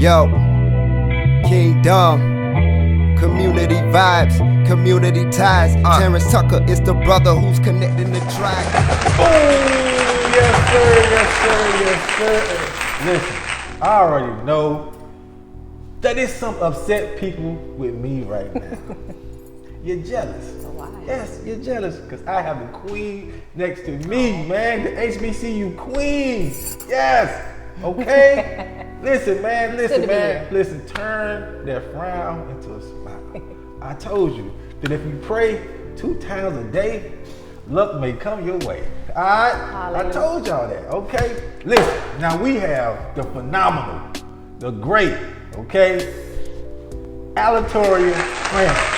Yo, Kingdom, community vibes, community ties. Terrance Tucker is the brother who's connecting the tribe. Oh, yes sir. Listen, I already know that there's some upset people with me right now. You're jealous. Why? Yes, you're jealous because I have the queen next to me, man. The HBCU Queen. Yes. Okay. Listen, man. Listen. Turn that frown into a smile. I told you that if you pray 2 times a day, luck may come your way. All right. Hallelujah. I told y'all that. Okay. Listen. Now we have the phenomenal, the great. Okay. Ala'Torya Cranford.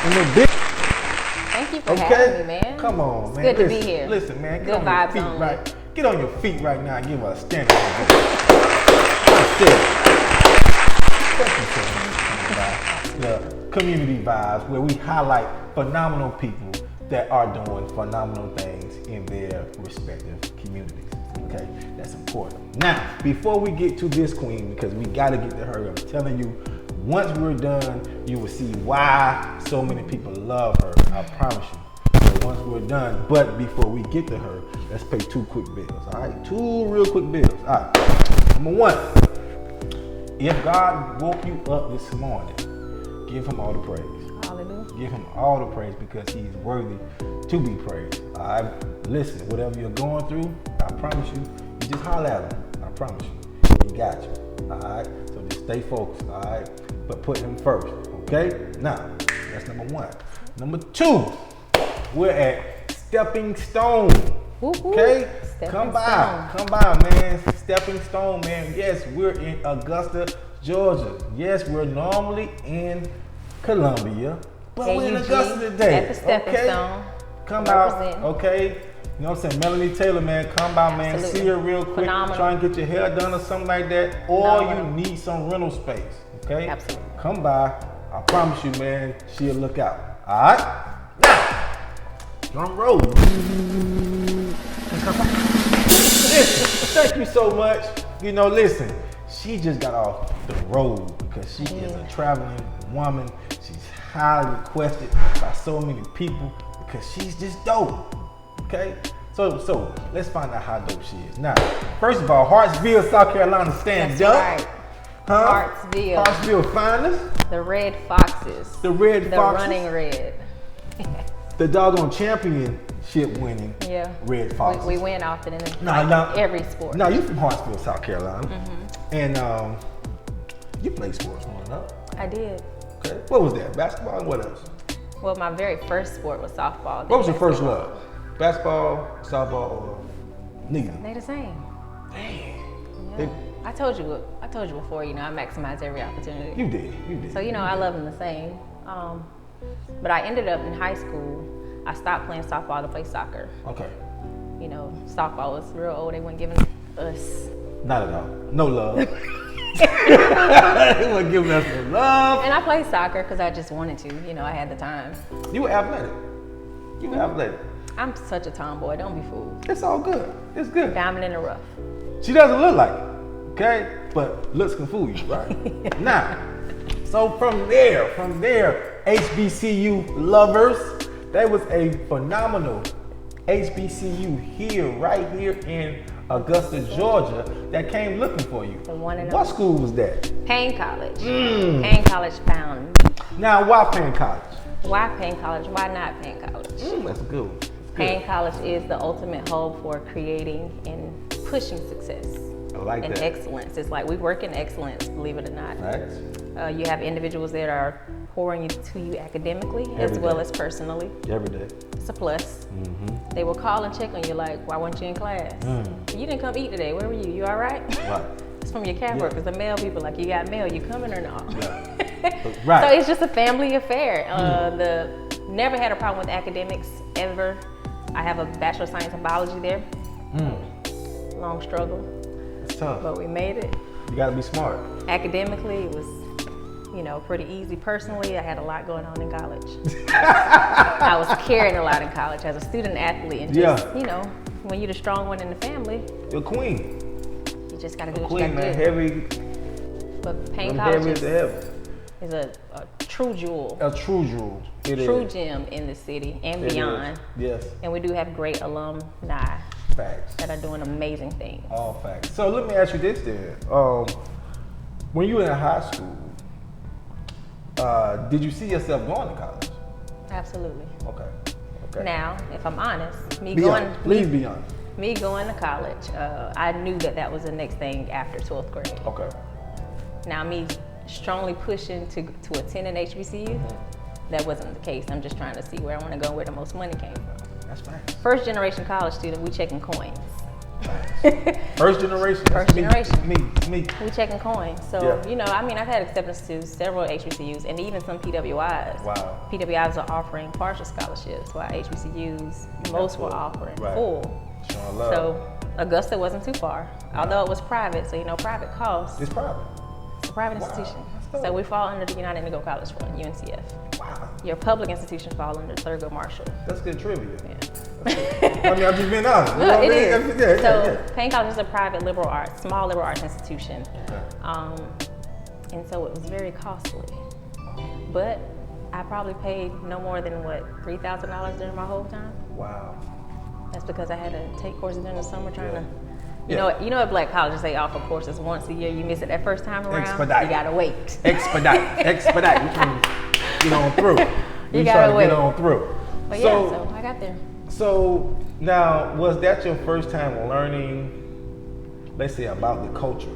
And the big. Thank you for having me, man. Come on, man. It's good to be here. Listen, man. Good vibes on. Right. Get on your feet right now and give us a standing ovation. Thank you so much for coming by the community vibes, where we highlight phenomenal people that are doing phenomenal things in their respective communities. Okay, that's important. Now, before we get to this queen, because we got to get to her, I'm telling you, once we're done, you will see why so many people love her. I promise you. So once we're done, but before we get to her, let's pay 2 quick bills. All right, 2 real quick bills. All right. Number 1, if God woke you up this morning, give him all the praise. Hallelujah. Give him all the praise because he's worthy to be praised. All right. Listen, whatever you're going through, I promise you, you just holler at him. I promise you, he got you. All right. So just stay focused. All right. But put him first. Okay. Now, that's number 1. Number 2, we're at Stepping Stone. Okay. Come by, man. Stepping Stone, man. Yes, we're in Augusta, Georgia. Yes, we're normally in Columbia, but we're in Augusta today. At the Stepping Stone. Come out, okay? You know what I'm saying? Melanie Taylor, man, come by, man. Absolutely. See her real quick. Phenomenal. Try and get your hair done or something like that. Or you need some rental space, okay? Absolutely. Come by. I promise you, man, she'll look out. All right? Now, drum roll. Listen, thank you so much. You know, listen, she just got off the road because she is a traveling woman. She's highly requested by so many people because she's just dope. Okay? So let's find out how dope she is. Now, first of all, Hartsville, South Carolina, stand up. That's right. Huh? Hartsville finest. The Red Foxes. The Red Foxes. The Running Red. The doggone championship winning Red Foxes. We win often in every sport. Now, you from Hartsville, South Carolina. Mm-hmm. And you played sports growing up. I did. Okay. What was that? Basketball and what else? Well, my very first sport was softball. What was your first love? Basketball, softball, or neither? They the same. Dang. Yeah. I told you before, you know, I maximize every opportunity. You did. So, you know, I love them the same. But I ended up in high school, I stopped playing softball to play soccer. Okay. You know, softball was real old. They weren't giving us. Not at all. No love. They weren't giving us no love. And I played soccer because I just wanted to. You know, I had the time. You were athletic. I'm such a tomboy. Don't be fooled. It's all good. It's good. Diamond in the rough. She doesn't look like it, okay? But looks can fool you, right? Now, so from there, HBCU lovers, that was a phenomenal HBCU right here in Augusta, Georgia, that came looking for you. The one and only. What school was that? Payne College. Payne College found me. Now, why Payne College? Why Payne College? Why not Payne College? That's good. Payne College is the ultimate hub for creating and pushing success. I like and that. excellence. It's like we work in excellence, believe it or not. Right. You have individuals that are pouring into you academically as well as personally. Every day. It's a plus. Mm-hmm. They will call and check on you like, why weren't you in class? You didn't come eat today. Where were you? You all right? Right. It's from your cat workers, the male people, like, you got mail, you coming or not? Yeah. Right. So it's just a family affair. Never had a problem with academics, ever. I have a Bachelor of Science in Biology there. Long struggle. It's tough. But we made it. You gotta be smart. Academically, it was, you know, pretty easy. Personally, I had a lot going on in college. I was carrying a lot in college as a student athlete. And just, you know, when you're the strong one in the family. You're a queen. You just gotta do what Queen, you man, gotta do. heavy. But Payne Them heavy College as the heavy. is a true jewel, A true jewel. It true is. gem in the city and It beyond. is. Yes. And we do have great alumni Facts. that are doing amazing things. All facts. So let me ask you this then. When you were in high school, did you see yourself going to college? Absolutely. Okay. Okay. Now, if I'm honest, Please be honest. me going to college, I knew that was the next thing after 12th grade. Okay. Now, me strongly pushing to attend an HBCU, that wasn't the case. I'm just trying to see where I want to go, where the most money came from. That's facts. First generation college student, we checking coins. First generation. First generation. Me. We checking coins. So, Yeah. you know, I mean, I've had acceptance to several HBCUs and even some PWIs. Wow. PWIs are offering partial scholarships, while HBCUs, most were offering Right. full. Showing love. So, Augusta wasn't too far, although it was private. So, you know, private costs. It's private. It's a private Wow, institution. that's dope. So, we fall under the United Negro College Fund, UNCF. Wow. Your public institution fall under Thurgood Marshall. That's good trivia. Yeah. I mean, I'm just being honest. You know Well, what it I mean? is. Yeah, So, yeah. Payne College is a private liberal arts, small liberal arts institution. Okay. And so it was very costly. But I probably paid no more than $3,000 during my whole time. Wow. That's because I had to take courses during the summer trying Yeah. to, Yeah. you know at Black colleges they offer courses once a year. You miss it that first time around, Expedite. you gotta wait. Expedite. We're trying to get on through. You gotta wait. Get on through. But so I got there. So now, was that your first time learning, let's say, about the culture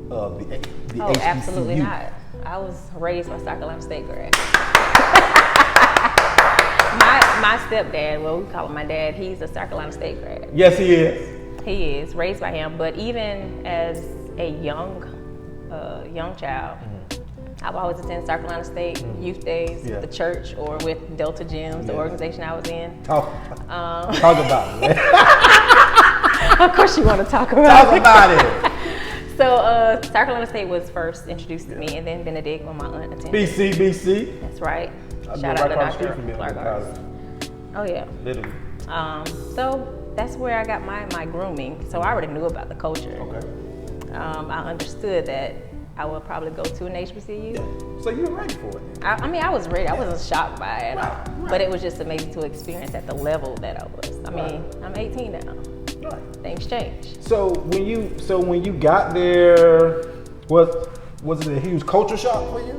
of the Oh, HBCU? absolutely not. I was raised by South Carolina State grad. my stepdad, well, we call him my dad, he's a South Carolina State grad. Yes, he is. He is raised by him, but even as a young child, I've always attended South Carolina State youth days Yeah. with the church or with Delta Gyms, the Yes. organization I was in. Talk about it. Of course, you want to talk about Talk it. about it. So, South Carolina State was first introduced to me, and then Benedict when my aunt attended. BC. That's right. I Shout grew out to right across the street Dr. from Clark Benedict Arts. Oh yeah. Literally. So that's where I got my grooming. So I already knew about the culture. Okay. I understood that I would probably go to an HBCU. Yeah. So you were ready for it then? I mean, I was ready. I wasn't shocked by it, Right. but it was just amazing to experience at the level that I was. I mean, I'm 18 now. Right. Things change. So when you got there, was it a huge culture shock for you?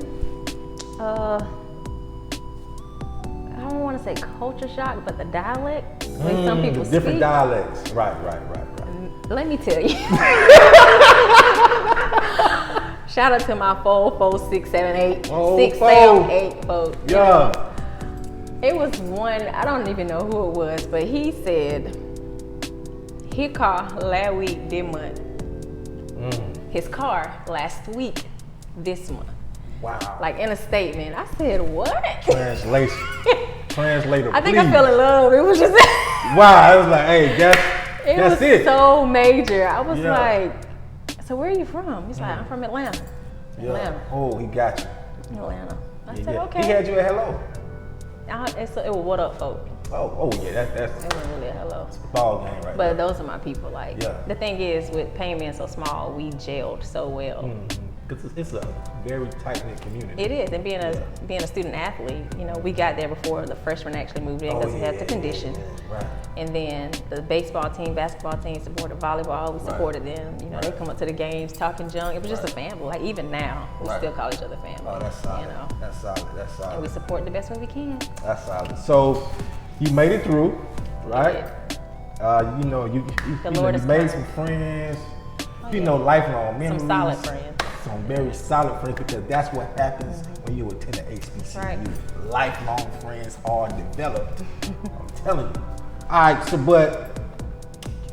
I don't want to say culture shock, but the dialect, the way some people the different speak. dialects. Right. Let me tell you. Shout out to my 6, 7, 8, Oh, 6, four. 7, 8 folks. You Yeah. know, it was one, I don't even know who it was, but he said his car last week, this month. His car last week, this month. Wow. Like in a statement. I said, what? Translation. Translator. I think I please. fell in love. It was just, Wow. I was like, hey, that's was it. so major. I was Yeah. like, so where are you from? He's like, I'm from Atlanta. Yeah. Atlanta. Oh, he got you. Atlanta. I Yeah, said, yeah. okay. He had you at hello. It was what up, folk. Oh yeah. That's It wasn't really a hello. ball game right But there. those are my people. Like, Yeah. the thing is, with Payne being so small, we gelled so well. Because it's a very tight knit community. It is, and being a student athlete, you know, we got there before the freshmen actually moved in because we had to condition. Right. And then the baseball team, basketball team supported volleyball. We supported them. You know, they come up to the games talking junk. It was just a family. Like even now, we Right. still call each other family. Oh, that's solid. You know, That's solid. That's solid. and we support the best way we can. That's solid. So you made it through, right? You know, you Lord is made kind. some friends. You yeah. know, lifelong memories. Some solid friends. Some very solid friends because that's what happens when you attend an HBCU. Right. Lifelong friends are developed. I'm telling you. All right. So, but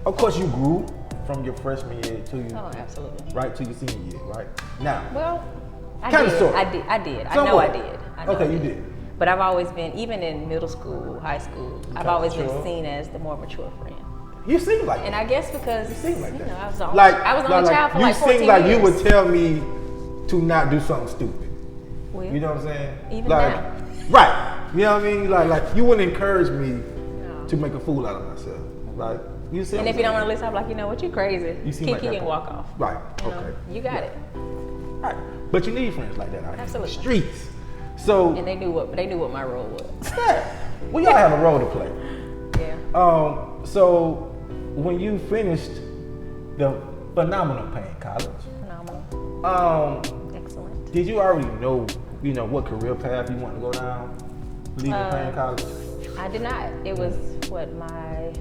of course, you grew from your freshman year to you, Oh, absolutely. right to your senior year, right? Now, Well, I Kinda did. sorta. I did. I know Somewhat. I did. I know Okay, I you did. But I've always been, even in middle school, high school, I've always Mature. been seen as the more mature friend. you seem like And that. I guess because You seem like that. know, I was on Like I was on the child for you like 14 seem like years. you would tell me to not do something stupid. Well, You know what I'm saying? Even like, now. Right. You know what I mean? Like you wouldn't encourage me No. to make a fool out of myself. You see And if you don't want to listen, I'm like, you know what, you crazy. You seem Kiki like that and walk off. Right. You know, Okay. you got it. Right. But you need friends like that out here. Absolutely. Streets. So. And they knew what my role was. Yeah. We all have a role to play. Yeah. So when you finished the phenomenal paying college, Phenomenal. Excellent. did you already know, what career path you want to go down? Leaving paying college? I did not. It was my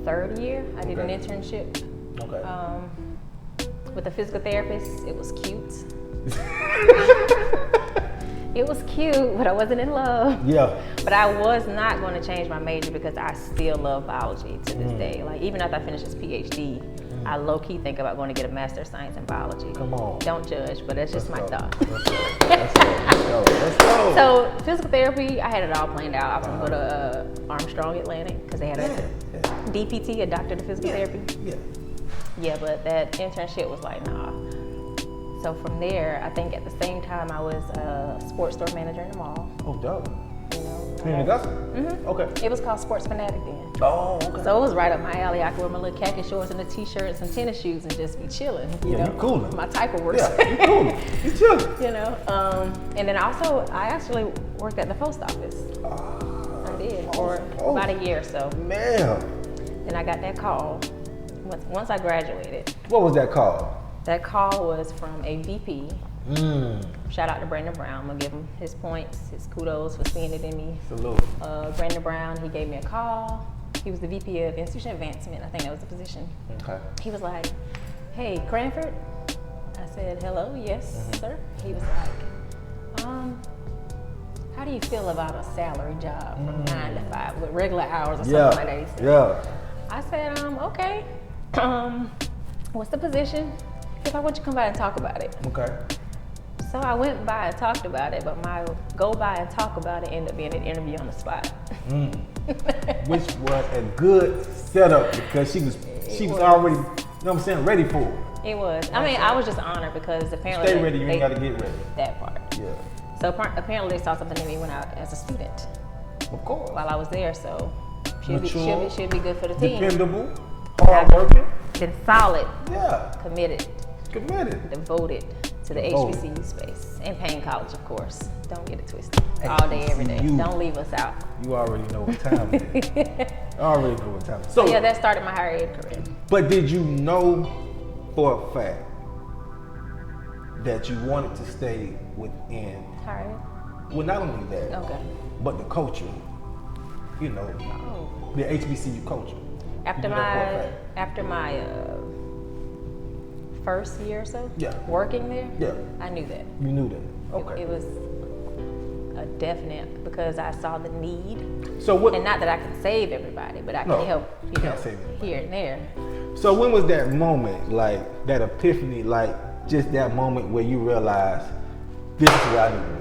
third year. I did an internship. Okay. With a physical therapist. It was cute. It was cute, but I wasn't in love. Yeah. But I was not going to change my major because I still love biology to this day. Like even after I finish this PhD, I low-key think about going to get a Master of Science in Biology. Come on. Don't judge, but that's just my thought. Let's go. So physical therapy, I had it all planned out. I was going to go to Armstrong Atlantic because they had a DPT, a doctor of physical therapy. Yeah. Yeah, but that internship was like, nah. So from there, I think at the same time I was a sports store manager in the mall. Oh, dope. You know, In Augusta? Mm-hmm. Okay. It was called Sports Fanatic then. Oh, okay. So it was right up my alley. I could wear my little khaki shorts and the t-shirts and tennis shoes and just be chilling. You know? You coolin'. My type of work. Yeah, you coolin'. You chillin'. You know, and then also I actually worked at the post office. I did for about a year or so. Man. Then I got that call once I graduated. What was that called? That call was from a VP. Shout out to Brandon Brown. I'm gonna give him his points, his kudos for seeing it in me. Salute. Brandon Brown, he gave me a call. He was the VP of Institution Advancement. I think that was the position. Okay. He was like, "Hey, Cranford." I said, "Hello, yes, sir." He was like, "How do you feel about a salary job from 9 to 5 with regular hours or something like that?" He said. Yeah. I said, "Okay. What's the position?" If I want you to come by and talk about it. Okay. So I went by and talked about it, but my go by and talk about it ended up being an interview on the spot. Which was a good setup because she was already, ready for it. It was. I mean, I was just honored because apparently Stay ready, you ain't got to get ready. That part. Yeah. So apparently they saw something in me when as a student. Of course. While I was there, so she'll be good for the team. Dependable, hardworking. Been solid. Yeah. Committed. Devoted to the HBCU space and Payne College, of course. Don't get it twisted. All day, every day. Don't leave us out. You already know what time it is. I already know what time it is. So yeah, that started my higher ed career. But did you know for a fact that you wanted to stay within Higher ed? Well, not only that, but the culture, the HBCU culture. After my first year or so, working there, I knew that. You knew that. Okay. It was a definite because I saw the need. So what? And not that I can save everybody, but I can help. You know, here and there. So when was that moment, like that epiphany, like just that moment where you realized this is where I need to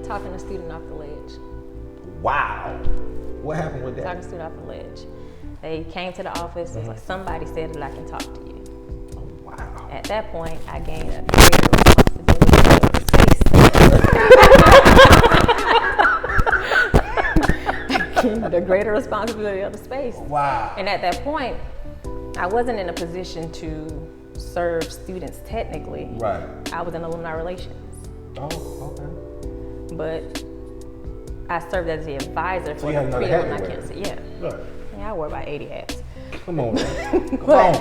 be? Talking a student off the ledge. Wow. What happened with that? Talking a student off the ledge. They came to the office. It was like, somebody said that I can talk to you. Wow. At that point, I gained a greater responsibility of the space. The greater responsibility of the space. Wow. And at that point, I wasn't in a position to serve students technically. Right. I was in alumni relations. Oh, okay. But I served as the advisor for the pre-alumni campus. Yeah. Right. Yeah, I wore about 80 hats. Come on, man. Come on.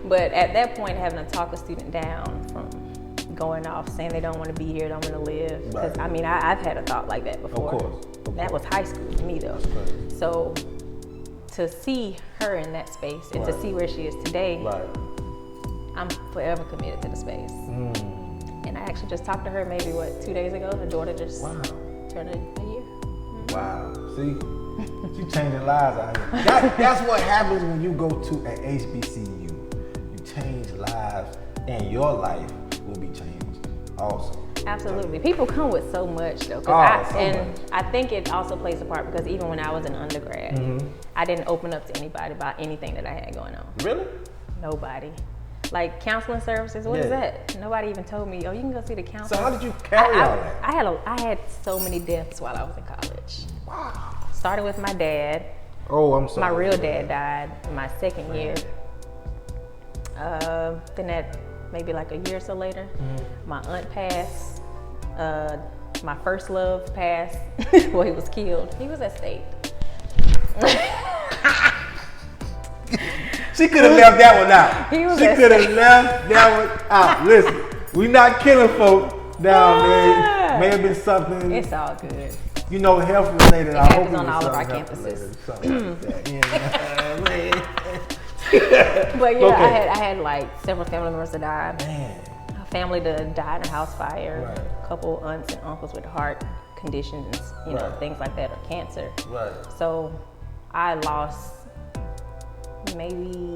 But at that point, having to talk a student down from going off, saying they don't want to be here, don't want to live. Because I mean, I've had a thought like that before. Of course. That was high school to me, though. So to see her in that space and to see where she is today, I'm forever committed to the space. And I actually just talked to her maybe 2 days ago. Her daughter just turned a year. Wow. See, you changing lives out here. That's what happens when you go to an HBCU. You change lives, and your life will be changed also. Absolutely. People come with so much, though. I think it also plays a part because even when I was an undergrad, I didn't open up to anybody about anything that I had going on. Really? Nobody. Like counseling services, what is that? Nobody even told me, oh, you can go see the counselor. So how did you carry all that? I had so many deaths while I was in college. Wow. Started with my dad, Oh, I'm sorry. My real dad died in my second year. Then that maybe like a year or so later, my aunt passed. My first love passed. Well, he was killed. He was at state. She could have left that one out. She could have left that one out. Listen, we not killing folk down there. May have been something. It's all good. You know, health related. It I hope happens it on was all of our something campuses. health-related, something like that. But yeah, Okay. I had like several family members that died. Man. A family that died in a house fire. Right. A couple aunts and uncles with heart conditions, you know, Right. things like that, or cancer. Right. So I lost maybe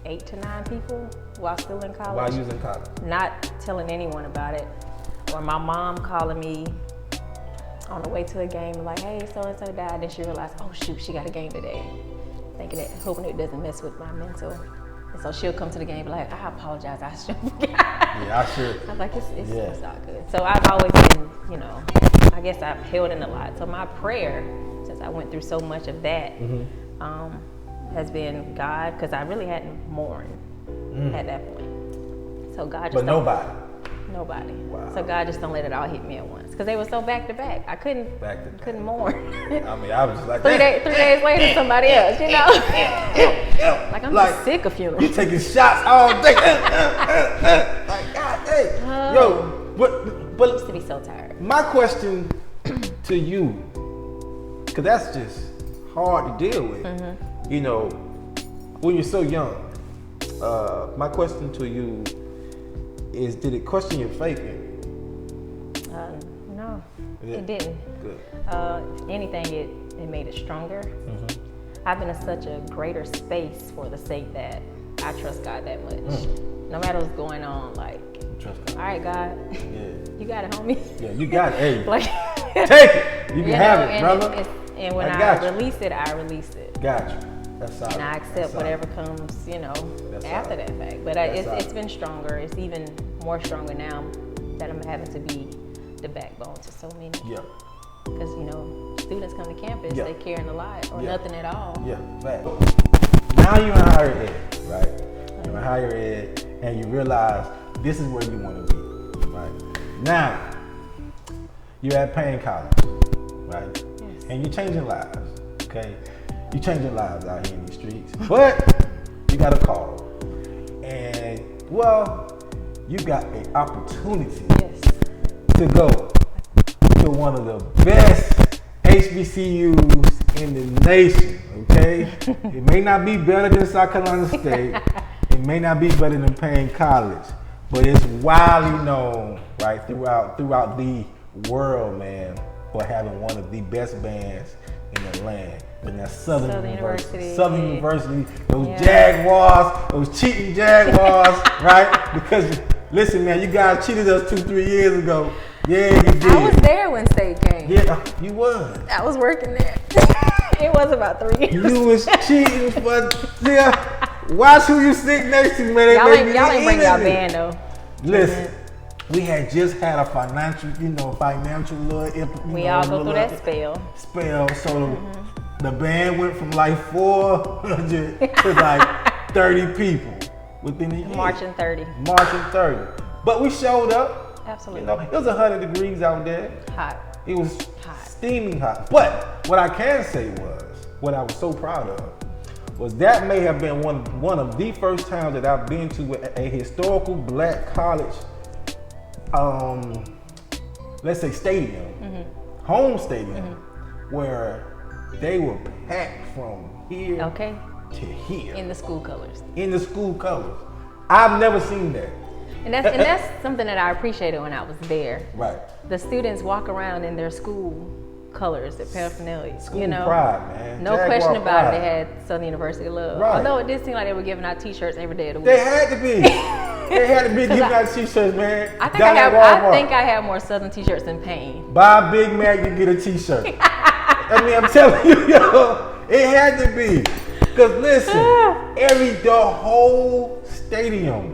8 to 9 people while still in college. While you was in college. Not telling anyone about it. Or my mom calling me on the way to a game like, hey, so-and-so died. Then she realized, oh shoot, she got a game today. Thinking that, hoping it doesn't mess with my mental. And so she'll come to the game and be like, I apologize, I should have forgot. Yeah, I should. I'm like, it's all good. So I've always been, you know, I guess I've held in a lot. So my prayer, since I went through so much of that, has been God, because I really hadn't mourned at that point. So God just Nobody. Wow. So God just don't let it all hit me at once, because they were so back to back. I couldn't mourn. I mean, I was just like, 3 days later, somebody else, you know. Like I'm just sick of funerals. You taking shots all day. Like, God dang. Yo, but I used to be so tired. my question to you, because that's just hard to deal with. You know, when you're so young. My question to you is, did it question your faith in you? No, Yeah. it didn't. Good. If anything, it made it stronger. I've been in such a greater space for the sake that I trust God that much. No matter what's going on, like, Trust God. all right, God, you got it, homie. Yeah, you got it. Hey, Like, take it. You can have it, brother. And when I I got you. release it, I release it. Got you. That's solid. And I accept That's solid. whatever comes, you know, That's after solid. that fact. But That's it's solid. been stronger. It's even more stronger now that I'm having to be the backbone to so many. Yeah. Because, you know, students come to campus, Yeah. they carrying a lot or Yeah. nothing at all. Yeah, fact. Now you're in higher ed, right? You're in higher ed, and you realize this is where you want to be, right? Now, you're at Payne College, right? Yes. And you're changing lives, okay? You're changing lives out here in these streets, but you got a call, and well, you got an opportunity Yes. to go to one of the best HBCUs in the nation, okay? It may not be better than South Carolina State. It may not be better than Payne College, but it's widely known, right, throughout the world, man, for having one of the best bands in the land. And that's Southern University. Southern University, those Jaguars, those cheating Jaguars, right? Because, listen, man, you guys cheated us 2-3 years ago. Yeah, you did. I was there when state came. Yeah, you was. I was working there. It was about 3 years. You was cheating for, yeah. Watch who you sit next to, man. Y'all ain't bring y'all band though. Listen, we had just had a financial little. We all go through that spell. So the band went from like 400 to like 30 people within a year. Marching 30. Marching 30. But we showed up. Absolutely. You know, it was 100 degrees out there. Hot. It was Hot. steaming hot. But what I can say was, what I was so proud of, was that may have been one of the first times that I've been to a historical black college, let's say stadium, home stadium, where they were packed from here to here. In the school colors. In the school colors. I've never seen that. And that's something that I appreciated when I was there. Right. The students walk around in their school colors, their paraphernalia. School you know, pride, man. no Jaguar question about pride. it. They had Southern University love. Right. Although it did seem like they were giving out T-shirts every day of the week. They had to be. They had to be giving out T-shirts, man. I think Down at Walmart. I think I have more Southern T-shirts than Payne. Buy a Big Mac, you get a T-shirt. I mean, I'm telling you, yo, it had to be. Cause listen, the whole stadium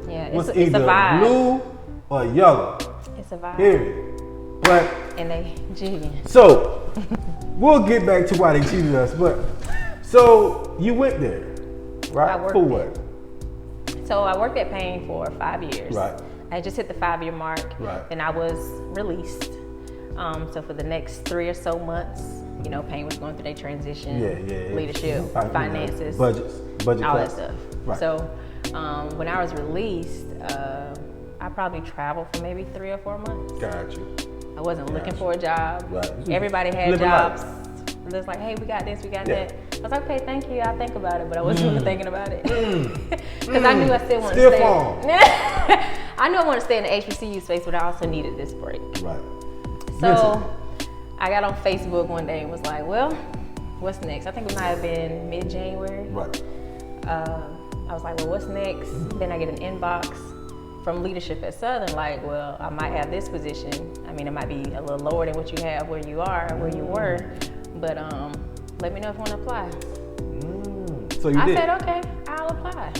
Yeah, was it's either a vibe. blue or yellow. It's a vibe. Period. But And they jigging. So, we'll get back to why they cheated us, but so you went there, right? I worked For there. what? So I worked at Payne for 5 years. Right. I just hit the 5-year mark. Right. And I was released. So for the next 3 or so months, you know, Payne was going through their transition, leadership, finances, budget all that cuts. stuff. Right. So when I was released, I probably traveled for maybe 3 or 4 months. Got you. I wasn't looking for a job. Right. Everybody had Living jobs. life. It was like, hey, we got this, we got Yeah. that. I was like, okay, thank you, I'll think about it. But I wasn't even thinking about it. Because I knew I still wanted to stay. I knew I wanted to stay in the HBCU space, but I also needed this break. Right. So I got on Facebook one day and was like, well, what's next? I think it might have been mid-January. Right. I was like, well, what's next? Then I get an inbox from leadership at Southern, like, well, I might have this position. I mean, it might be a little lower than what you have where you are, where you were, but let me know if you want to apply. So you I did. said, okay, I'll apply.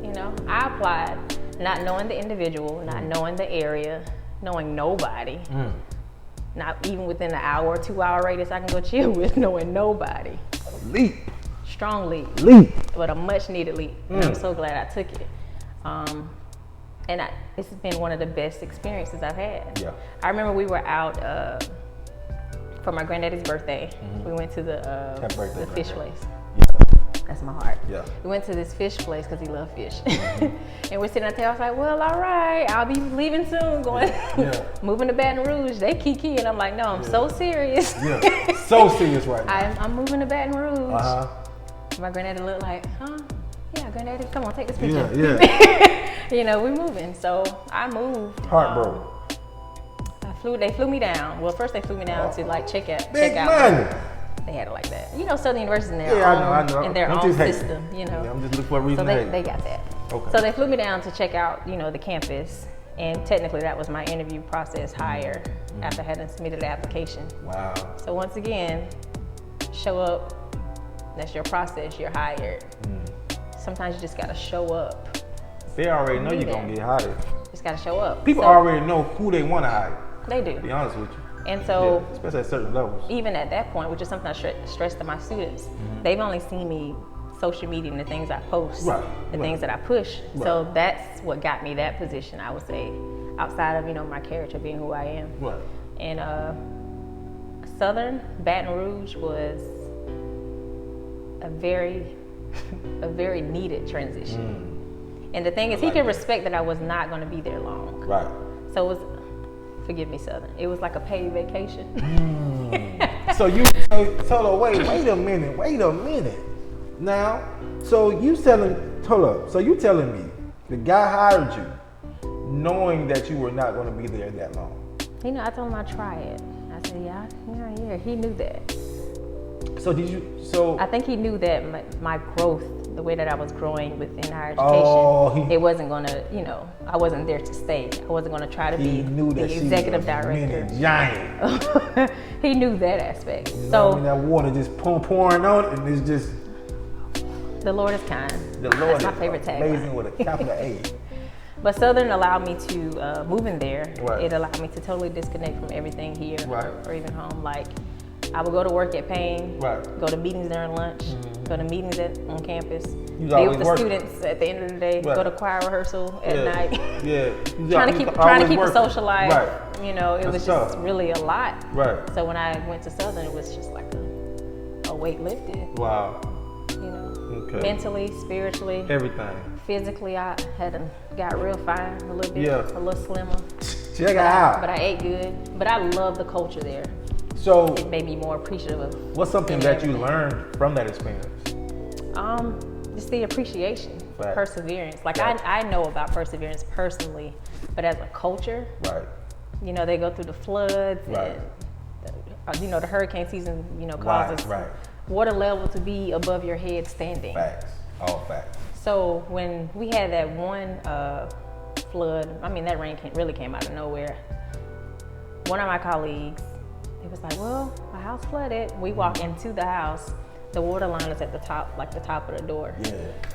You know, I applied, not knowing the individual, not knowing the area, knowing nobody. Not even within an hour or 2 hour radius I can go chill with, knowing nobody. Leap. Strong leap. Leap. But a much needed leap. And I'm so glad I took it. And it's been one of the best experiences I've had. Yeah. I remember we were out for my granddaddy's birthday. We went to the fish place. That's my heart. Yeah. We went to this fish place because he loved fish. And we're sitting at the table. I was like, well, all right, I'll be leaving soon, going, moving to Baton Rouge. They kiki. And I'm like, no, I'm so serious. So serious right now. I'm moving to Baton Rouge. My granddaddy looked like, huh? Yeah, granddaddy, come on, take this picture. You know, we moving. So I moved. Heartbroken. They flew me down. Well, first they flew me down to like check out. Big money. They had it like that. You know, Southern University in their I know. in their I'm own just hating. system. You know, I'm just looking for a reason. so to hate. they got that. Okay. So they flew me down to check out, you know, the campus, and technically that was my interview process hire after having submitted the application. Wow. So once again, show up. That's your process. You're hired. Sometimes you just gotta show up. They already know you're gonna get hired. Just gotta show up. People already know who they want to hire. They do. To be honest with you. And so, especially at certain levels. even at that point, which is something I stress to my students, they've only seen me social media and the things I post, the things that I push. So that's what got me that position, I would say, outside of, you know, my character being who I am. Right. And Southern Baton Rouge was a very needed transition. And the thing is, he could respect that I was not going to be there long. Right. So it was, forgive me, Southern, it was like a paid vacation. So you told her, wait a minute. Now, so you telling me the guy hired you knowing that you were not going to be there that long? You know, I told him I'd try it. I said, yeah, he knew that. So I think he knew that my growth, the way that I was growing within higher education, it wasn't going to, you know, I wasn't there to stay. I wasn't going to try to be the executive director. Giant. He knew that aspect. You know so what I mean? That water just pouring on it, and it's just. The Lord is kind. The Lord That's my favorite tagline. Amazing with a capital A. But Southern allowed me to move in there. Right. It allowed me to totally disconnect from everything here, Right. or even home. Like, I would go to work at Payne, go to meetings during lunch, go to meetings on campus, be with the students at the end of the day, go to choir rehearsal at night. Trying to keep a social life. Right. You know, it was just really a lot. Right. So when I went to Southern, it was just like a weight lifted. Wow. You know, Okay. mentally, spiritually, Everything. physically, I got real fine, a little bit, a little slimmer. Check it out. But I ate good. But I love the culture there. So it made me more appreciative of. What's something that you learned from that experience? Just the appreciation, perseverance. Like I know about perseverance personally, but as a culture, you know, they go through the floods and you know, the hurricane season, you know, causes water level to be above your head standing. Facts. All facts. So when we had that one flood, I mean, that rain really came out of nowhere. One of my colleagues, it was like, well, my house flooded. We walk into the house, the water line is at the top, like the top of the door.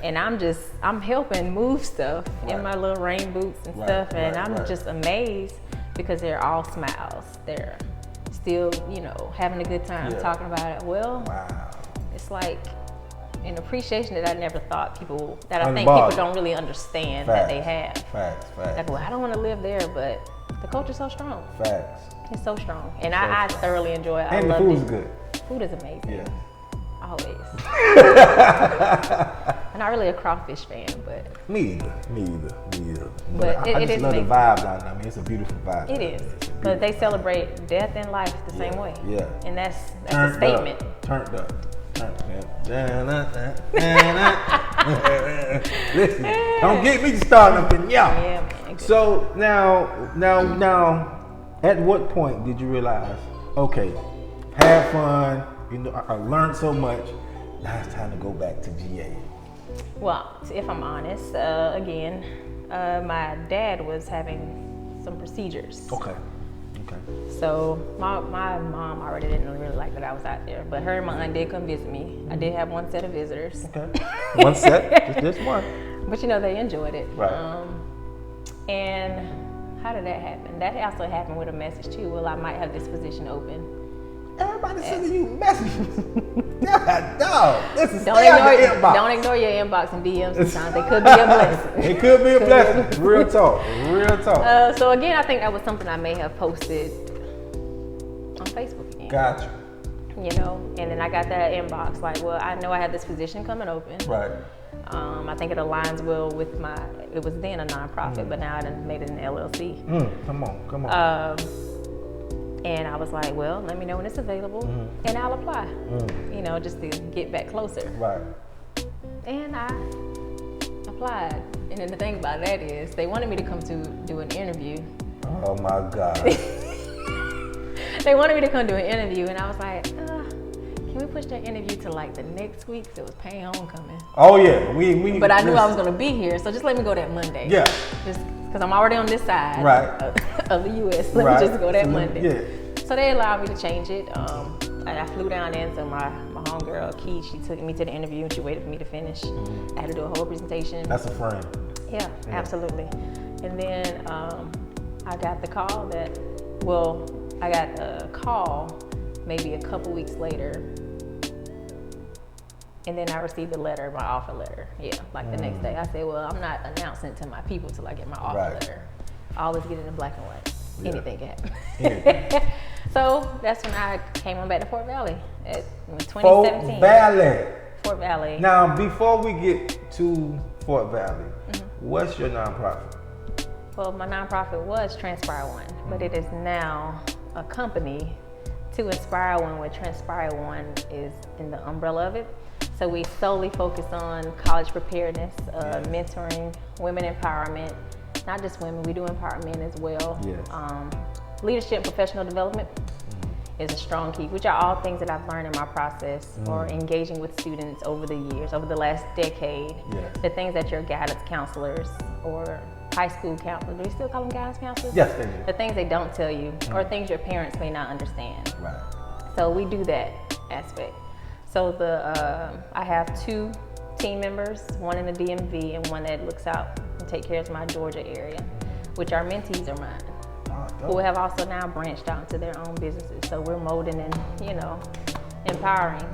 And I'm helping move stuff in my little rain boots and stuff. And I'm just amazed because they're all smiles. They're still, you know, having a good time talking about it. Well, it's like an appreciation that I never thought people, that I think people don't really understand that they have. Facts. Like, well, I don't want to live there, but the culture's so strong. Facts. It's so strong. And I thoroughly enjoy it. And I the love food's it. good. Food is amazing. Yeah. Always. I'm not really a crawfish fan, but. Me either. But I it just is love the amazing. vibe down there. I mean, it's a beautiful vibe. It is. But they celebrate death and life the same way. Yeah. And that's a statement. Turned up. Listen, don't get me started up in y'all. Yeah, man. So now, at what point did you realize, okay, have fun, you know, I learned so much, now it's time to go back to GA? Well, if I'm honest, again, my dad was having some procedures. Okay. So my mom already didn't really like that I was out there, but her and my aunt did come visit me. I did have one set of visitors. Okay. One set, just one. But you know, they enjoyed it. Right. And how did that happen? That also happened with a message too. Well, I might have this position open. Everybody sending you messages. God, dog. Listen, Don't stay out the inbox. Don't ignore your inbox and DMs sometimes. They could be a blessing. It could be a blessing. Real talk. So again, I think that was something I may have posted on Facebook again. Gotcha. You know, and then I got that inbox like, well, I know I have this position coming open. Right. I think it aligns well with it was then a nonprofit, but now I done made it an LLC. Come on. And I was like, well, let me know when it's available and I'll apply. You know, just to get back closer. Right. And I applied. And then the thing about that is they wanted me to come to do an interview. Oh my God. They wanted me to come do an interview and I was like, can we push that interview to like the next week? Because it was paying homecoming. Oh yeah, we. But I knew I was gonna be here, so just let me go that Monday. Yeah. Just because I'm already on this side of the U.S. Let me just go that Monday. Yeah. So they allowed me to change it. And I flew down there, so my homegirl, Key, she took me to the interview and she waited for me to finish. I had to do a whole presentation. That's a friend. Yeah, absolutely. And then I got the call I got a call maybe a couple weeks later. And then I received the letter, my offer letter. Yeah, like the next day. I said, well, I'm not announcing to my people till I get my offer letter. I always get it in black and white. Yeah. Anything can happen. So that's when I came on back to Fort Valley in 2017. Fort Valley. Now, before we get to Fort Valley, what's your nonprofit? Well, my nonprofit was Transpire One, but it is now a company to Inspire One, where Transpire One is in the umbrella of it. So we solely focus on college preparedness, mentoring, women empowerment, not just women, we do empower men as well. Yes. Leadership and professional development is a strong key, which are all things that I've learned in my process or engaging with students over the years, over the last decade. Yes. The things that your guidance counselors or high school counselors, do we still call them guidance counselors? Yes, they do. The things they don't tell you or things your parents may not understand. Right. So we do that aspect. So I have 2 team members, one in the DMV and one that looks out and take care of my Georgia area, which are mentees of mine, who have also now branched out into their own businesses. So we're molding and, empowering.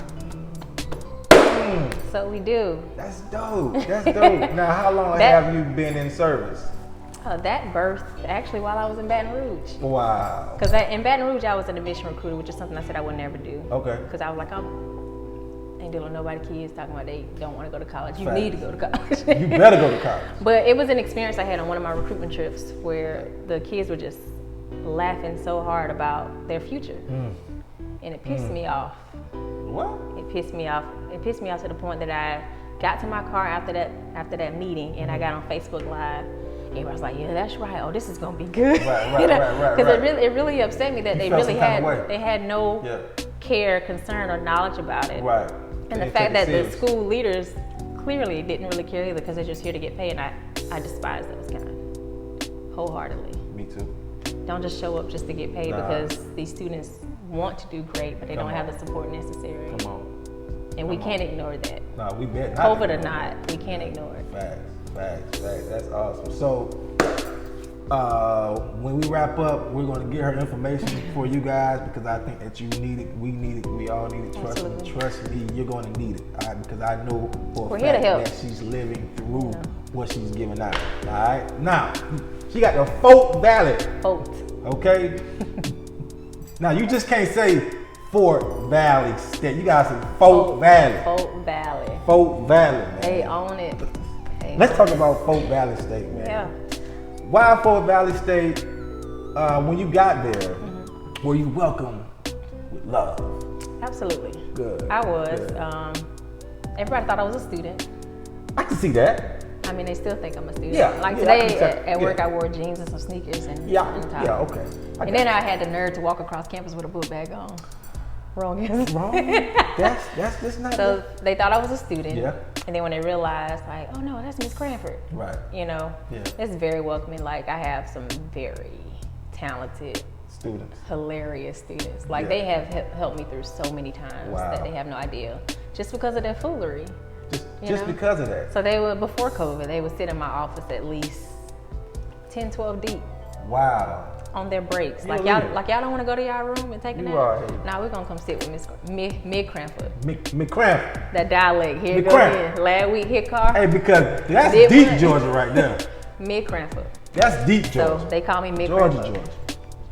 So we do. That's dope. Now, how long have you been in service? That birthed actually while I was in Baton Rouge. Wow. Because in Baton Rouge, I was an admission recruiter, which is something I said I would never do. Okay. Because I was like, I ain't dealing with nobody kids talking about they don't want to go to college. You need to go to college. You better go to college. But it was an experience I had on one of my recruitment trips where the kids were just laughing so hard about their future. And it pissed me off. What? It pissed me off. It pissed me off to the point that I got to my car after that meeting and I got on Facebook Live. Everybody was like, yeah, that's right. Oh, this is gonna be good. Right. Because it really upset me that they had no care, concern, or knowledge about it. Right. And the fact that the school leaders clearly didn't really care either because they're just here to get paid. And I despise those kind wholeheartely. Me too. Don't just show up just to get paid because these students want to do great, but they don't have the support necessary. Come on. And we can't ignore that. No, we bet not. COVID or not, we can't ignore it. Facts. That's awesome. So, When we wrap up, we're going to get her information for you guys because I think that you need it. We need it. We all need it. Trust me, you're going to need it. All right? Because I know for a fact that she's living through what she's giving out. All right. Now, she got the Fort Valley. Okay. Now you just can't say Fort Valley State. You gotta say Fort Valley. Fort Valley, man. They own it. Let's talk about Fort Valley State, man. Yeah. Why Fort Valley State? When you got there, were you welcomed with love? Absolutely. Good. I was. Good. Everybody thought I was a student. I can see that. I mean, they still think I'm a student. Yeah. Like today at work, I wore jeans and some sneakers and a top. Yeah. Okay. And then I had the nerve to walk across campus with a book bag on. Wrong. That's not. So they thought I was a student. Yeah. And then when they realized, like, oh no, that's Miss Cranford. Right. You know. Yeah. It's very welcoming. Like I have some very talented students. Hilarious students. Like they have helped me through so many times that they have no idea. Just because of their foolery. Just because of that. So they would, before COVID, they would sit in my office at least 10, 12 deep. Wow. On their breaks. Like y'all don't want to go to y'all room and take a nap? Nah, we're going to come sit with Miss Cranford. Miss Cranford. That dialect. Here it goes again. Last week, hit car. Hey, because that's deep Georgia right there. Miss Cranford. That's deep Georgia. So they call me Miss Cranford. Georgia.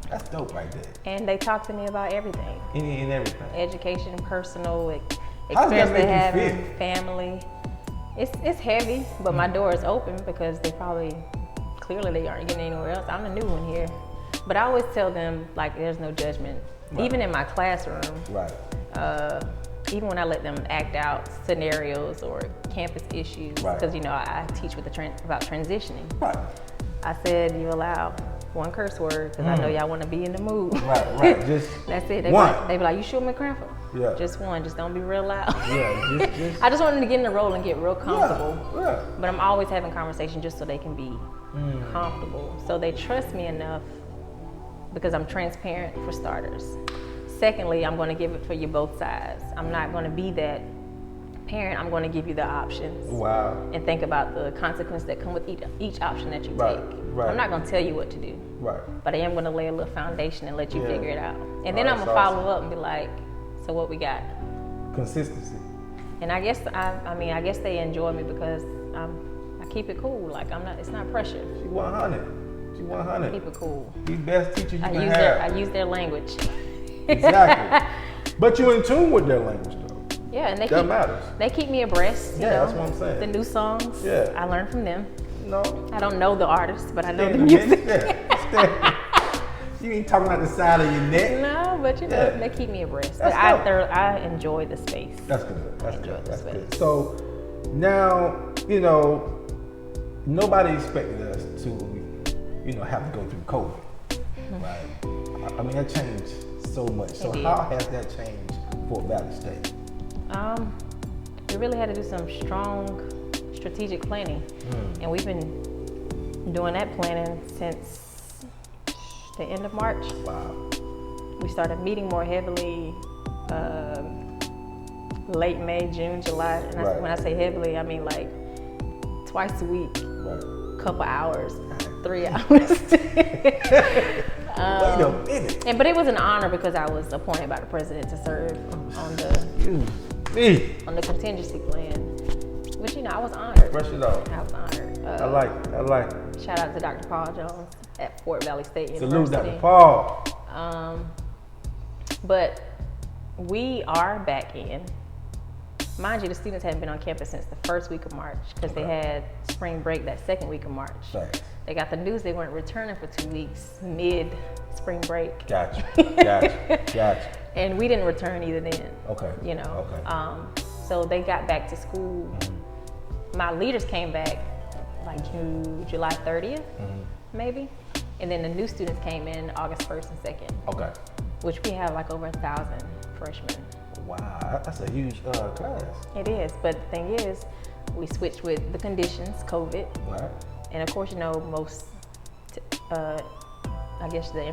That's dope right there. And they talk to me about everything. In everything. Education, personal, experience they have in family. It's heavy, but my door is open because clearly they aren't getting anywhere else. I'm the new one here. But I always tell them, like, there's no judgment. Right. Even in my classroom. Right. Even when I let them act out scenarios or campus issues, because, I teach about transitioning. Right. I said, you allow one curse word because I know y'all want to be in the mood. Right. Just that's it. One. They be like, you sure, Miss Cranford? Yeah. Just one. Just don't be real loud. Yeah. I just want them to get in the role and get real comfortable. Yeah. But I'm always having conversations just so they can be comfortable. So they trust me enough because I'm transparent for starters. Secondly, I'm going to give it for you both sides. I'm not going to be that parent. I'm going to give you the options. Wow. And think about the consequences that come with each option that you take. Right. I'm not going to tell you what to do. Right. But I am going to lay a little foundation and let you figure it out. And then I'm going to follow up and be like, so what we got? Consistency. And I guess they enjoy me because I keep it cool. Like it's not pressure. She 100. She 100. Keep it cool. The best teacher you can have. I use their language. Exactly. But you're in tune with their language though. Yeah, and that matters. They keep me abreast. You know, that's what I'm saying. The new songs. Yeah. I learn from them. No. I don't know the artists, but I know the music. You ain't talking out the side of your neck. No, but they keep me abreast. But I enjoy the space. That's good. That's good. So now, nobody expected us to, have to go through COVID. Right? I mean, that changed so much. So how has that changed Fort Valley State? We really had to do some strong strategic planning. And we've been doing that planning since the end of March. Wow. We started meeting more heavily late May, June, July. And when I say heavily, I mean like twice a week, couple hours, 3 hours. Wait a minute. But it was an honor because I was appointed by the president to serve on the contingency plan. Which I was honored. Brush it off. I was honored. I like it. Shout out to Dr. Paul Jones at Fort Valley State University. Salute Dr. Paul. But we are back in. Mind you, the students hadn't been on campus since the first week of March because they had spring break that second week of March. Right. They got the news they weren't returning for 2 weeks mid spring break. Gotcha. And we didn't return either then. Okay. Okay. So they got back to school. My leaders came back like July 30th, maybe. And then the new students came in August 1st and 2nd. Okay. Which we have like over 1,000 freshmen. Wow, that's a huge class. It is, but the thing is, we switched with the conditions, COVID. Right. And of course, most, I guess the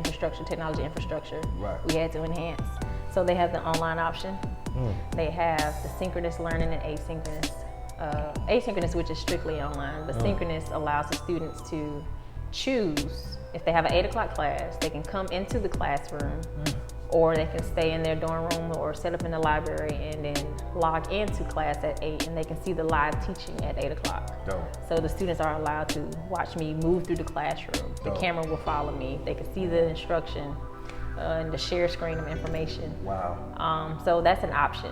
technology infrastructure, we had to enhance. So they have the online option. They have the synchronous learning and asynchronous. Asynchronous, which is strictly online, but synchronous allows the students to choose If they have an 8 o'clock class, they can come into the classroom, or they can stay in their dorm room or set up in the library and then log into class at 8, and they can see the live teaching at 8 o'clock. So the students are allowed to watch me move through the classroom. The camera will follow me. They can see the instruction and the share screen of information. Wow. So that's an option.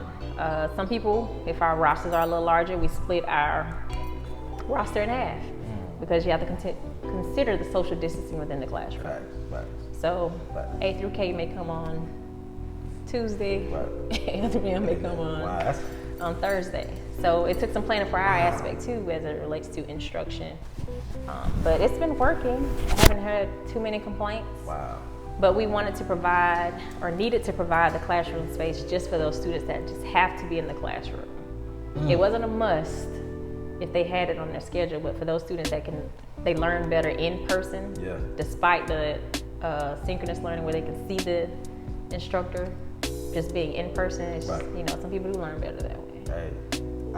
Some people, if our rosters are a little larger, we split our roster in half because you have to consider the social distancing within the classroom. Right. So A through K may come on Tuesday, A through M may come on Thursday. So it took some planning for our aspect too as it relates to instruction. But it's been working. I haven't had too many complaints. Wow. But we wanted to provide, or needed to provide, the classroom space just for those students that just have to be in the classroom. It wasn't a must if they had it on their schedule, but for those students that they learn better in person, despite the synchronous learning where they can see the instructor just being in person. It's just, some people do learn better that way.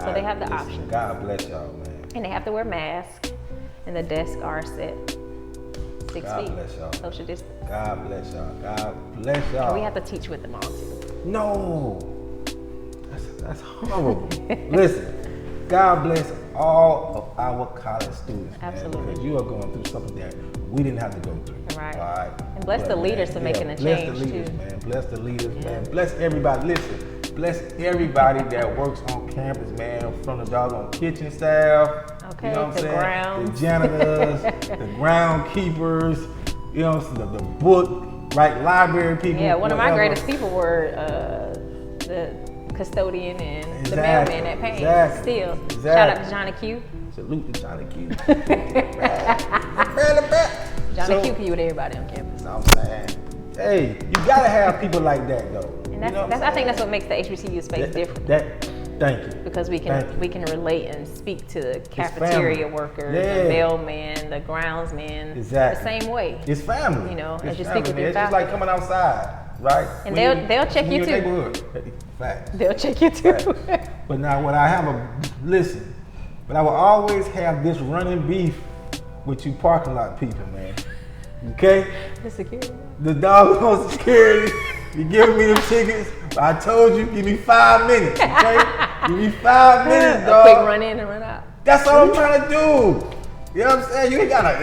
So they have the option. God bless y'all, man. And they have to wear masks, and the desks are set 6 feet. God bless y'all. Social distance. God bless y'all. God bless y'all. And we have to teach with them all too. No, that's horrible. Listen, God bless all of our college students, Absolutely. man, because you are going through something that we didn't have to go through. Right. All right. And bless the leaders for making a change bless the leaders, too. man. Bless the leaders, man. Bless everybody. Listen, bless everybody that works on campus, man. From the doggone kitchen staff, Okay, you know what I'm the saying? grounds. The janitors, the groundkeepers, you know, the book, right? Library people. Yeah, one of my whatever. greatest people were the custodian and the Exactly, mailman at Payne. exactly, Still, exactly. shout out to Johnny Q. Salute to Johnny Q. Johnny Q can be with everybody on campus. I'm saying, hey, you gotta have people like that though. And I think that's what makes the HBCU space different. Thank you. Because we can relate and speak to the cafeteria workers, Yeah. the mailman, the groundsman, Exactly. the same way. It's family. You know, it's as you family, speak with man. your It's just like coming outside, right? And When they'll check in you your too. neighborhood. Facts. They'll check you too. Right. But now, what I have listen, but I will always have this running beef with you parking lot people, man. Okay? The security. The dog on security, you giving me the tickets. I told you, give me 5 minutes, okay? Give me 5 minutes, dog. A quick run in and run out. That's all I'm trying to do. You know what I'm saying? You ain't gotta,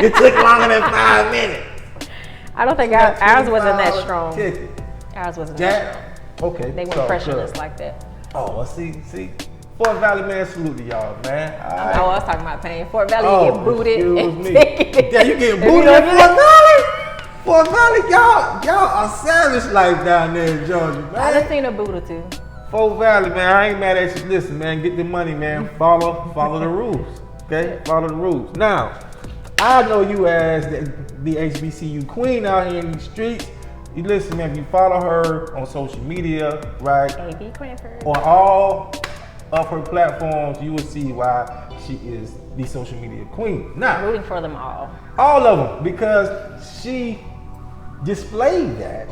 it took longer than 5 minutes. I don't think ours wasn't that strong. Ticket. Ours wasn't that strong. Okay. They weren't so pressuring good. us like that. Oh, well, see. Fort Valley, man, salute to y'all, man. All right. Oh, I was talking about Payne. Fort Valley, you get booted. Excuse and me. taken. Yeah, you get If booted you in don't Fort Valley? Fort Valley, y'all are savage life down there in Georgia, man. I done seen a boot or two. Fort Valley, man, I ain't mad at you. Listen, man, get the money, man. Follow the rules, okay? Follow the rules. Now, I know you as the HBCU Queen out here in the streets. You listen, man, if you follow her on social media, right? A.B. Cranford. On all of her platforms, you will see why she is the social media queen. Now, Rooting for them all. all of them, because she displayed that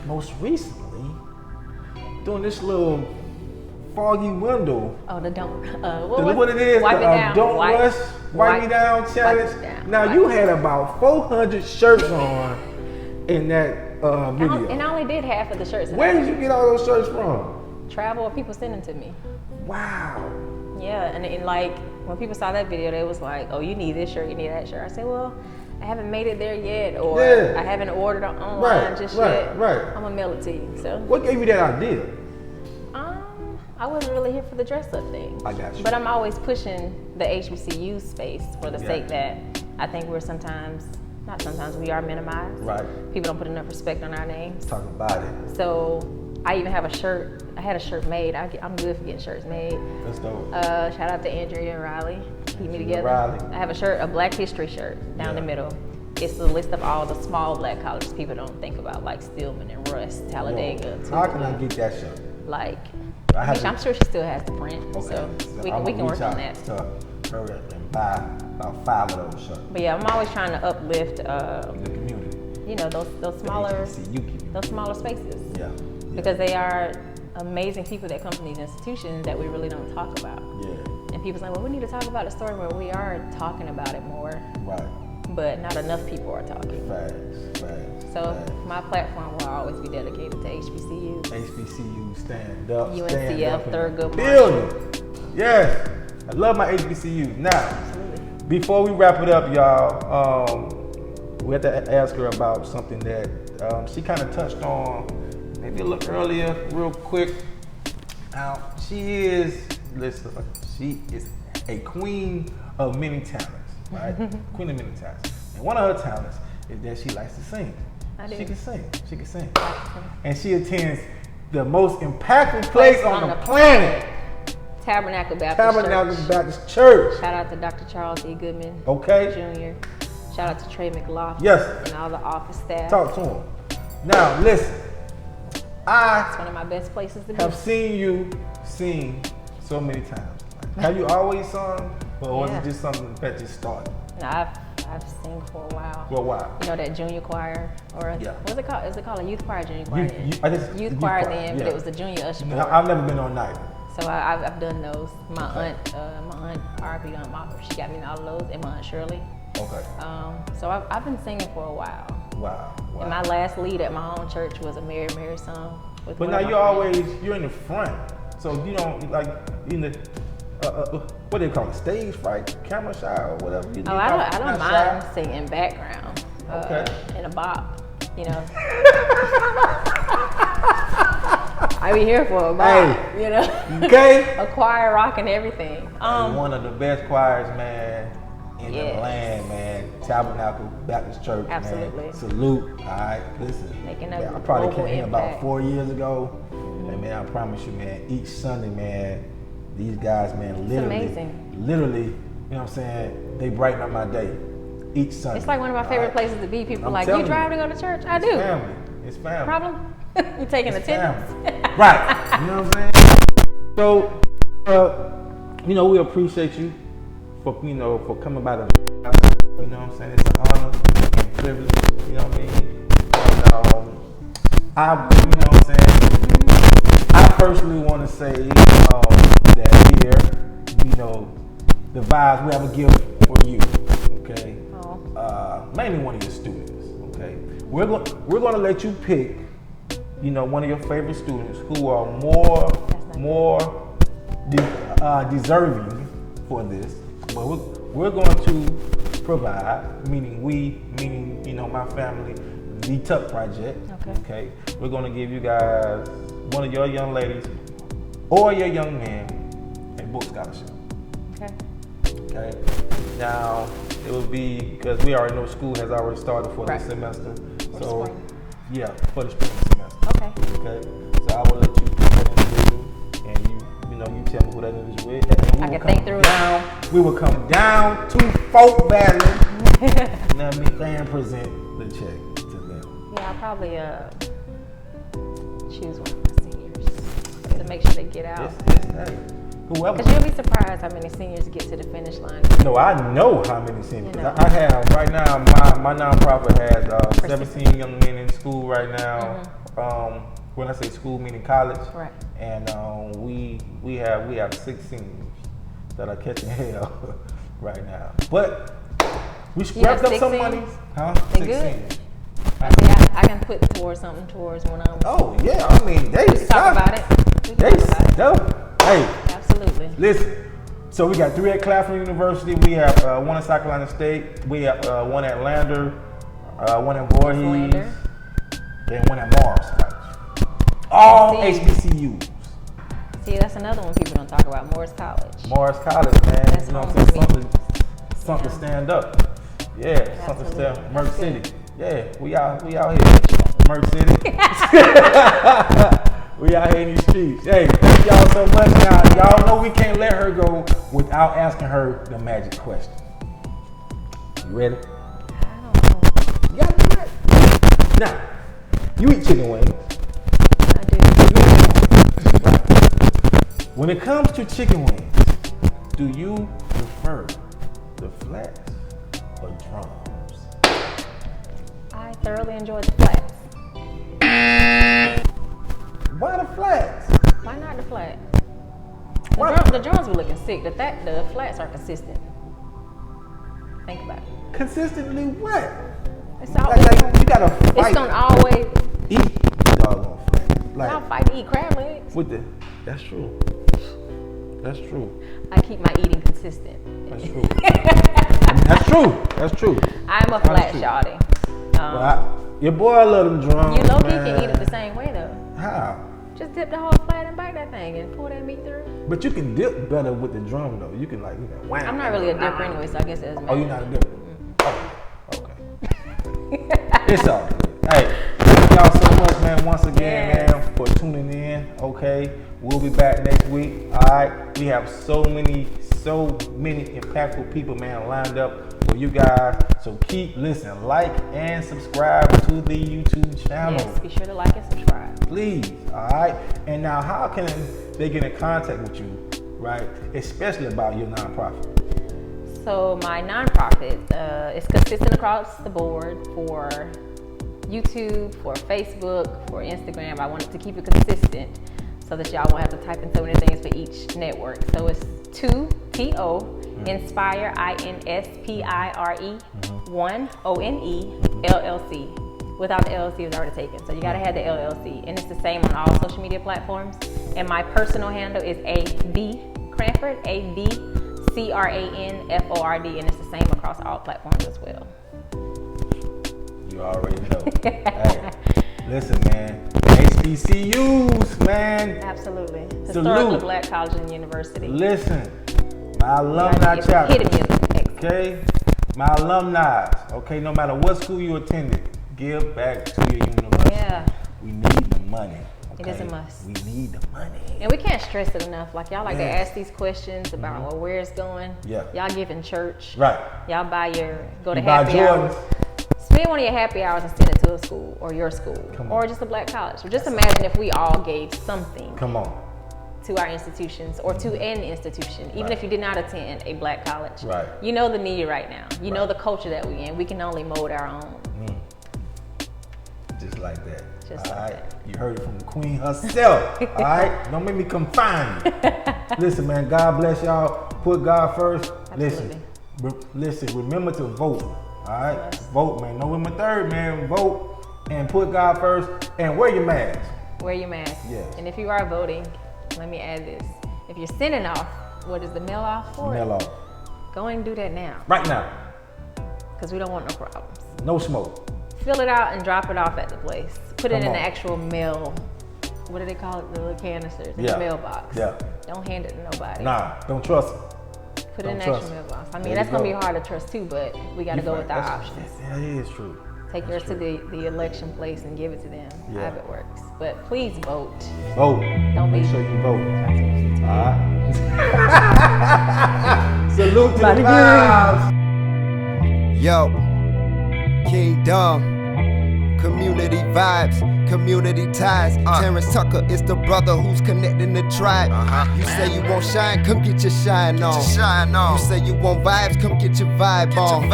most recently during this little foggy window. Oh, the don't. What it is? Wipe the it down. Don't rush, wipe me down challenge. it down. Now you had about 400 shirts on in that video. And I only did half of the shirts. Where did you get all those shirts from? Travel or people sending to me. Wow. Yeah, and like when people saw that video, they was like, "Oh, you need this shirt, you need that shirt." I said, "Well, I haven't made it there yet, or I haven't ordered it online just yet. Right. I'm gonna mail it to you." So What gave you that idea? I wasn't really here for the dress up thing. I got you. But I'm always pushing the HBCU space for the sake that I think we are minimized. Right. People don't put enough respect on our names. Talk about it. So I even have a shirt. I had a shirt made. I'm good for getting shirts made. That's dope. Shout out to Andrea and Riley. Keep me together. Riley. I have a shirt, a Black History shirt down the middle. It's a list of all the small Black colleges people don't think about, like Stillman and Russ, Talladega. How can I get that shirt? Like, I I'm sure she still has the print, Okay. so we I'ma can work reach on out that. to her and buy about 5 of those shirts. But yeah, I'm always trying to uplift, In the community. you know, those smaller, HBCU community. those smaller spaces. Yeah. Because they are amazing people that come from these institutions that we really don't talk about. Yeah. And people's like, well, we need to talk about the story where we are talking about it more. Right. but not enough people are talking. Facts. So my platform will always be dedicated to HBCU. HBCU, stand up. UNCF, Thurgood Building. Yes. I love my HBCUs. Now, Absolutely. before we wrap it up, y'all, we have to ask her about something that she kind of touched on maybe a little earlier, real quick. Now, she is a queen of many talents, right? Queen of many talents. And one of her talents is that she likes to sing. I do. She can sing. And she attends the most impactful place on the planet. Tabernacle Baptist Church. Shout out to Dr. Charles E. Goodman Okay. Jr. Shout out to Trey McLaughlin. Yes. And all the office staff. Talk to him. Now, listen. It's I one of my best places to be. have seen you sing so many times. Have you always sung? Or was it just something that just started? No, I've sung for a while. For a while. You know that junior choir, or Yeah. what's it called? Is it called a youth choir, junior choir? Youth choir choir, then, yeah. but it was the junior usher board. I've never been on night. So I've done those. My aunt RP, she got me in all of those, and my aunt Shirley. Okay. So I've been singing for a while. Wow. And my last lead at my own church was a Mary Mary song. But one now of my you're in the front. So you don't like in the what do they call it? Stage fright, camera shy or whatever. I don't mind singing background. Okay. In a bop, you know. I be here for a bop, you know. Okay. A choir rocking everything. One of the best choirs, man, in Yes. the land, man. Tabernacle Baptist Church, Absolutely. man. Salute. All right, listen. Making a I probably global came here about impact. 4 years ago. And man, I promise you, man, each Sunday, man, these guys, man, literally, you know what I'm saying? They brighten up my day. Each Sunday. It's like one of my favorite places to be. People I'm like, telling you drive to go to church? I do. It's family. Problem? You taking attendance? Family. Right. You know what I'm saying? So, you know, we appreciate you for coming by the, you know what I'm saying? It's an honor and privilege, you know what I mean? And, you know what I'm saying? I personally want to say that here, you know, the vibes, we have a gift for you, okay? Mainly one of your students, okay? We're going to let you pick, you know, one of your favorite students who are more deserving for this. But we're going to provide, meaning you know, my family, the Tuck Project. Okay. We're going to give you guys, one of your young ladies or your young man, a book scholarship. Okay. Now it will be, because we already know school has already started for the semester. So yeah, for the spring semester. Okay. So I will let you put that individual, and you tell me who that individual is. And I can think through it. We will come down to Folk Valley. Let me and present the check to them. Yeah, I'll probably choose one of my seniors to make sure they get out. Whoever. Because you'll be surprised how many seniors get to the finish line. No, I know how many seniors. You know. I have right now. My nonprofit has 17 young men in school right now. When I say school, meaning college. Right. And we have 6 seniors that are catching hell right now. But we scrapped up some money. Huh? They 6 good. seniors. I can put towards one of them. Oh yeah, I mean they talk about it. They dope. Hey. Absolutely. Listen. So we got 3 at Claflin University. We have 1 at South Carolina State. We have 1 at Lander, 1 at Voorhees, and 1 at Mars College. All HBCUs. See, that's another one people don't talk about. Morris College. Morris College, man. That's you know what I'm saying? Something to stand up. Yeah, something to stand up. Merck City. Yeah, we out here. Merck City. We out here in these streets. Hey, thank y'all so much. Now, y'all know we can't let her go without asking her the magic question. You ready? I don't know. You gotta be ready. Now, you eat chicken wings. I do. When it comes to chicken wings, do you prefer the flats or drums? I thoroughly enjoy the flats. Why the flats? Why not the flat? Why? The drums were looking sick. The flats are consistent. Think about it. Consistently what? It's always, Like you gotta fight. it's gonna always. Eat doggone flat. Like I'll fight to eat crab legs. with the. That's true. That's true. I keep my eating consistent. That's true. That's true. That's true. I'm a That's flat true. shawty. Your boy, I love them drums. You low-key man. can eat it the same way though. How? Just dip the whole flat and bite that thing and pull that meat through. But you can dip better with the drum though. You can like, wham. I'm not really a dipper anyway, so I guess it doesn't matter. Oh, you're not a dipper? Oh, okay. It's all good. Hey, thank y'all so much, man, once again, man, for tuning in. Okay, we'll be back next week. All right, we have so many impactful people, man, lined up for you guys. So keep listening, like and subscribe to the YouTube channel. Yes, be sure to like and subscribe. Please, all right? And now, how can they get in contact with you, right? Especially about your nonprofit. So my nonprofit is consistent across the board for YouTube, for Facebook, for Instagram. I wanted to keep it consistent so that y'all won't have to type in so many things for each network. So it's 2TO Inspire INSPIRE 1ONE LLC. Without the LLC, it was already taken. So you gotta have the LLC, and it's the same on all social media platforms. And my personal handle is AV Cranford, AVCRANFORD, and it's the same across all platforms as well. You already know. Hey, listen, man. HBCUs, man. Absolutely. Salute. Historically Black College and University. Listen, my alumni chapter. Hit music. Okay, my alumni. Okay, no matter what school you attended, give back to your university. Yeah. We need the money. It is a must. We need the money. And we can't stress it enough. Like y'all like to ask these questions about well, where it's going. Yeah. Y'all give in church. Right. Y'all go to You buy happy hours. Jordans. Spend one of your happy hours and send it to a school or your school or just a black college. Or just imagine if we all gave something Come on. to our institutions or to an institution, even if you did not attend a black college. Right. You know the need right now. You know the culture that we're in. We can only mold our own. Just like that. Just all like right. that. You heard it from the queen herself. All right. Don't make me confine you. Listen, man. God bless y'all. Put God first. Absolutely. Listen. Remember to vote. All right. Yes. Vote, man. November 3rd, man. Vote and put God first and wear your mask. Wear your mask. Yes. And if you are voting, let me add this. If you're sending off, what is the mail off for? Mail off. Go and do that now. Right now. Because we don't want no problems. No smoke. Fill it out and drop it off at the place. Put it Come in on. the actual mail. What do they call it? The little canisters in Yeah. the mailbox. Yeah. Don't hand it to nobody. Nah. Don't trust them. Put it in the Don't actual trust. mailbox. I There mean, you that's going to be go. hard to trust too, but we got to go with our That's- options. That is true. Take yours to the election place and give it to them. Yeah. However it works. But please vote. Vote. Don't Make be- sure you vote. All right. Salute to About the to vibes. Yo, Kingdom. Community vibes, community ties. Terrance Tucker is the brother who's connecting the tribe. You say you won't shine, come get your shine on. You say you want vibes, come get your vibe on.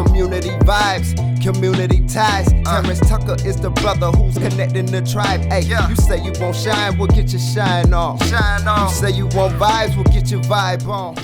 Community vibes, community ties. Terrance Tucker is the brother who's connecting the tribe. Hey, you say you won't shine, we'll get your shine on. You say you want vibes, we'll get your vibe on.